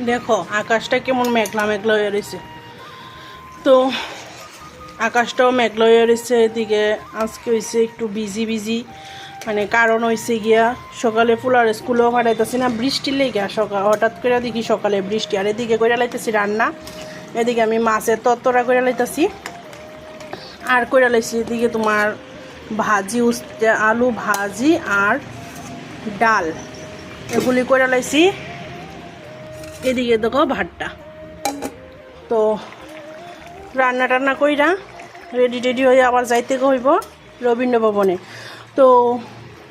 দেখো আকাশটা কেমন মেঘলা মেঘলা হয়ে রয়েছে। তো আকাশটাও মেঘলা হয়ে রয়েছে। এদিকে আজকে হয়েছে একটু বিজি মানে কারণ হয়েছে গিয়া সকালে ফুলার স্কুলেও পাঠাইতেছি না, বৃষ্টির লেগে সকাল হঠাৎ করে দেখি সকালে বৃষ্টি। আর এদিকে করে লাইতেছি রান্না। এদিকে আমি মাছের তরতরা করে লাইতেছি আর করে লাইছি এদিকে তোমার ভাজি, উস্তে আলু ভাজি আর ডাল এগুলি করে লাইছি। এদিকে দেখো ভাতটা। তো রান্না টান্না কইরা রেডি হয়ে আবার যাইতে হইব রবীন্দ্র ভবনে। তো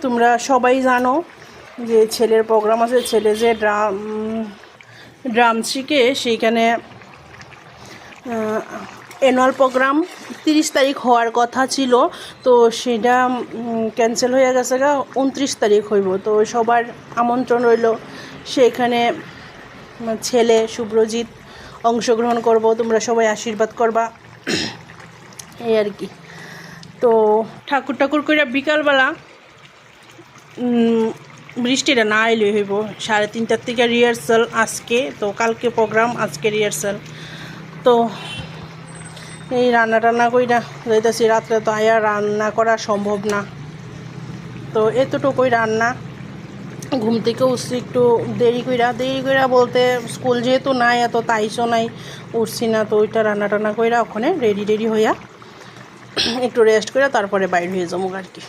তোমরা সবাই জানো যে ছেলের প্রোগ্রাম আছে, ছেলে যে ড্রাম শিখে সেইখানে অ্যানুয়াল প্রোগ্রাম 30 তারিখ হওয়ার কথা ছিল, তো সেটা ক্যান্সেল হয়ে গেছে গা 29 তারিখ হইব। তো সবার আমন্ত্রণ রইল, সেখানে ছেলে শুভ্রজিৎ অংশগ্রহণ করব, তোমরা সবাই আশীর্বাদ করবা এই আর কি। তো ঠাকুর করে বিকালবেলা বৃষ্টিটা না এলে হইব 3:30 থেকে রিহার্সাল আজকে। তো কালকে প্রোগ্রাম, আজকে রিহার্সাল। তো এই রান্না টান্না কইরা যাইতেছি। রাত্রে তো আয়া রান্না করা সম্ভব না, তো এতটুকুই রান্না। ঘুম থেকে উঠছি একটু দেরি কইরা বলতে স্কুল যেহেতু নাই, এত তাইসও নাই, উঠছি না। তো ওইটা রান্না টান্না কইরা ওখানে রেডি হইয়া একটু রেস্ট করে তারপরে বাইরে হয়ে যাবো আর কি।